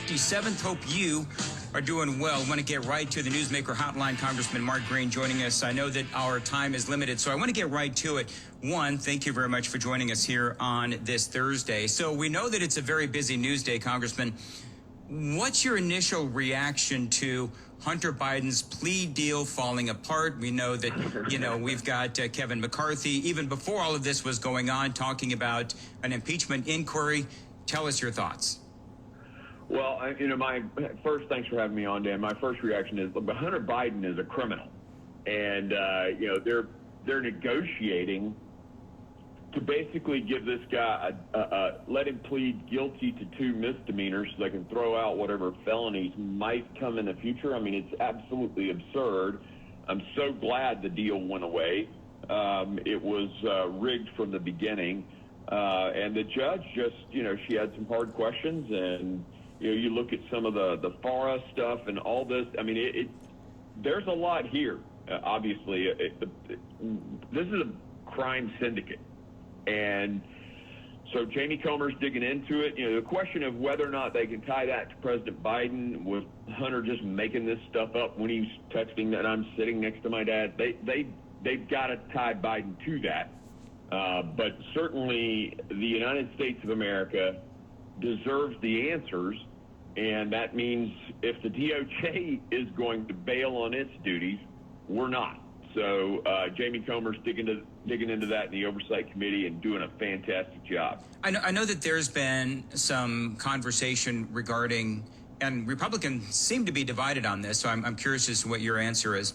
57th. Hope you are doing well. I want to get right to the Newsmaker Hotline. Congressman Mark Green joining us. I know that our time is limited, so I want to get right to it. One, thank you very much for joining us here on this Thursday. So we know that it's a very busy news day, Congressman. What's your initial reaction to Hunter Biden's plea deal falling apart? We know that, we've got Kevin McCarthy, even before all of this was going on, talking about an impeachment inquiry. Tell us your thoughts. Well, my first, thanks for having me on, Dan. My first reaction is, look, Hunter Biden is a criminal, and they're negotiating to basically give this guy let him plead guilty to 2 misdemeanors so they can throw out whatever felonies might come in the future. I mean, it's absolutely absurd. I'm so glad the deal went away. It was rigged from the beginning, and the judge just, she had some hard questions, and you look at some of the FARA stuff and all this. I mean, there's a lot here. Obviously, this is a crime syndicate. And so Jamie Comer's digging into it. The question of whether or not they can tie that to President Biden, with Hunter just making this stuff up when he's texting that I'm sitting next to my dad, they've got to tie Biden to that. But certainly the United States of America deserves the answers, and that means if the DOJ is going to bail on its duties, we're not. So Jamie Comer's digging into that in the Oversight Committee and doing a fantastic job. I know that there's been some conversation regarding, and Republicans seem to be divided on this, so I'm curious as to what your answer is.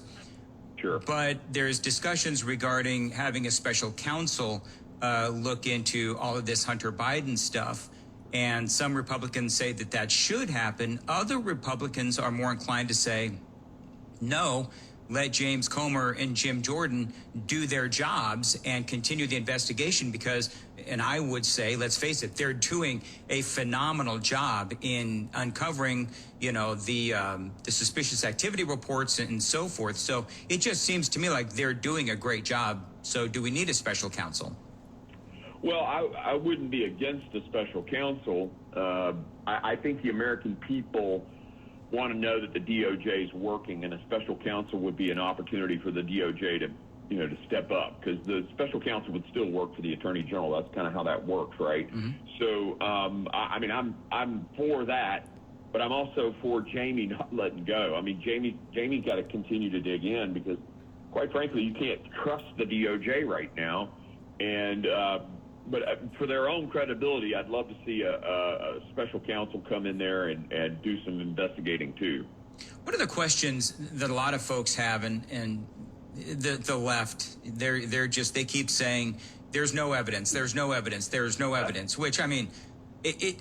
Sure. But there's discussions regarding having a special counsel look into all of this Hunter Biden stuff. And some Republicans say that should happen. Other Republicans are more inclined to say, no, let James Comer and Jim Jordan do their jobs and continue the investigation because, and I would say, let's face it, they're doing a phenomenal job in uncovering, the suspicious activity reports and so forth. So it just seems to me like they're doing a great job. So do we need a special counsel? Well, I wouldn't be against a special counsel. I think the American people want to know that the DOJ is working, and a special counsel would be an opportunity for the DOJ to step up, because the special counsel would still work for the Attorney General. That's kind of how that works, right? Mm-hmm. So, I'm for that, but I'm also for Jamie not letting go. I mean, Jamie's got to continue to dig in because, quite frankly, you can't trust the DOJ right now, and but for their own credibility, I'd love to see a special counsel come in there and do some investigating too. What are the questions that a lot of folks have, and the left? They keep saying there's no evidence, there's no evidence, there's no evidence. Which, I mean,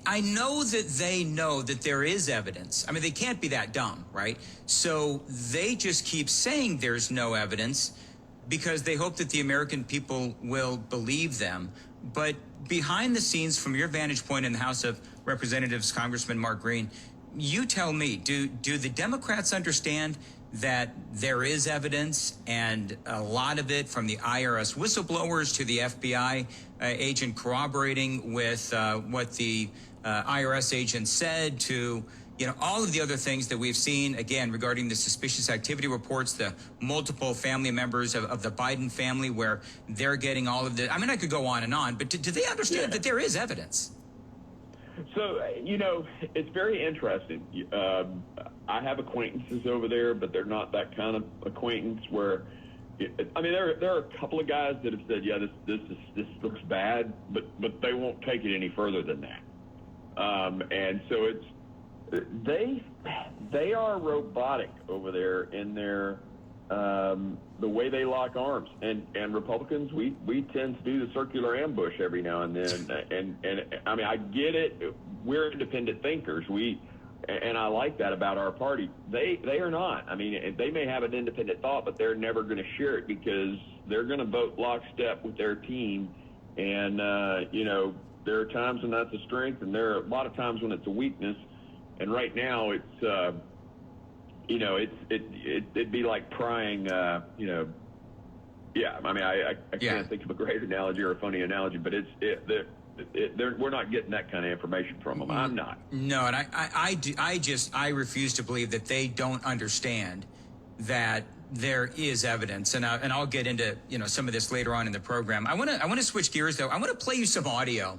I know that they know that there is evidence. I mean, they can't be that dumb, right? So they just keep saying there's no evidence because they hope that the American people will believe them. But behind the scenes, from your vantage point in the House of Representatives, Congressman Mark Green, you tell me, do the Democrats understand that there is evidence, and a lot of it from the IRS whistleblowers to the FBI agent corroborating with what the IRS agent said, to all of the other things that we've seen, again, regarding the suspicious activity reports, the multiple family members of the Biden family where they're getting all of this. I mean, I could go on, but do they understand that there is evidence? So, it's very interesting. I have acquaintances over there, but they're not that kind of acquaintance where, there are a couple of guys that have said, yeah, this looks bad, but they won't take it any further than that. And so they are robotic over there in their the way they lock arms, and Republicans, we tend to do the circular ambush every now and then, and I mean, I get it. We're independent thinkers. And I like that about our party. They are not. I mean, they may have an independent thought, but they're never going to share it because they're going to vote lockstep with their team. And there are times when that's a strength, and there are a lot of times when it's a weakness. And right now, it's it'd be like prying. Yeah. I mean, I can't think of a great analogy or a funny analogy, but we're not getting that kind of information from them. I'm not. No, and I refuse to believe that they don't understand that there is evidence, and I'll get into some of this later on in the program. I want to switch gears though. I want to play you some audio.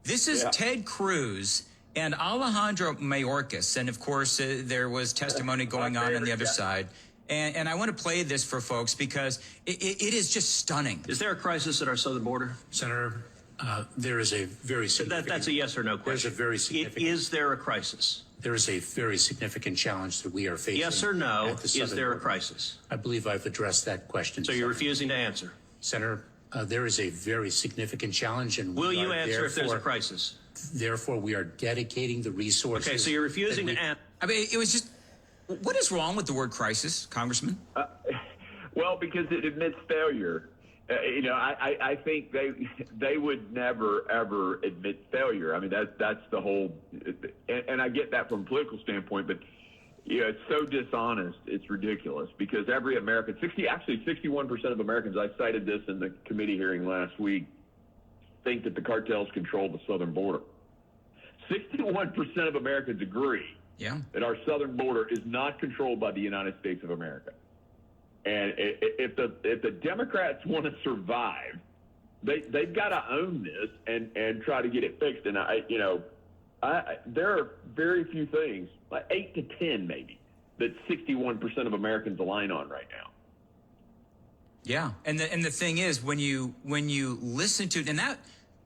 This is Ted Cruz and Alejandro Mayorkas, and of course there was testimony going on the other side. And I want to play this for folks because it is just stunning. Is there a crisis at our southern border? Senator, there is a very significant... That's a yes or no question. There's a very significant... Is there a crisis? There is a very significant challenge that we are facing. Yes or no, at the southern is there border. a crisis? I believe I've addressed that question. So you're refusing to answer? Senator, there is a very significant challenge, and will you answer if there's a crisis? Therefore, we are dedicating the resources... Okay, so you're refusing to answer. I mean, it was just... What is wrong with the word crisis, Congressman? Well, because it admits failure. I think they would never ever admit failure. I mean, that's the whole, and I get that from a political standpoint, but it's so dishonest, it's ridiculous. Because every American, 61% of Americans, I cited this in the committee hearing last week, think that the cartels control the southern border. 61% of Americans agree that our southern border is not controlled by the United States of America. And if the Democrats want to survive, they've got to own this and try to get it fixed. And there are very few things, like 8 to 10 maybe, that 61% of Americans align on right now. Yeah, and the thing is, when you listen to, and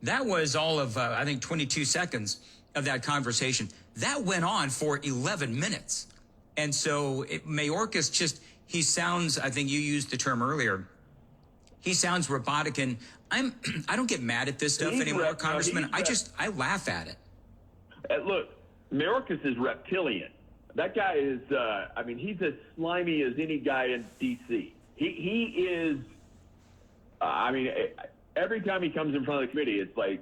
that was all of I think 22 seconds of that conversation. That went on for 11 minutes, and so Mayorkas just. He sounds, I think you used the term earlier, he sounds robotic, and I don't get mad at this stuff anymore, Congressman. I laugh at it. Look, Mayorkas is reptilian. That guy is, he's as slimy as any guy in D.C. He is, every time he comes in front of the committee, it's like,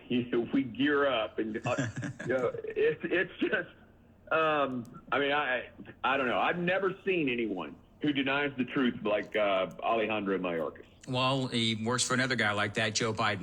we gear up, and, it's just, I don't know. I've never seen anyone who denies the truth like Alejandro Mayorkas. Well, he works for another guy like that, Joe Biden.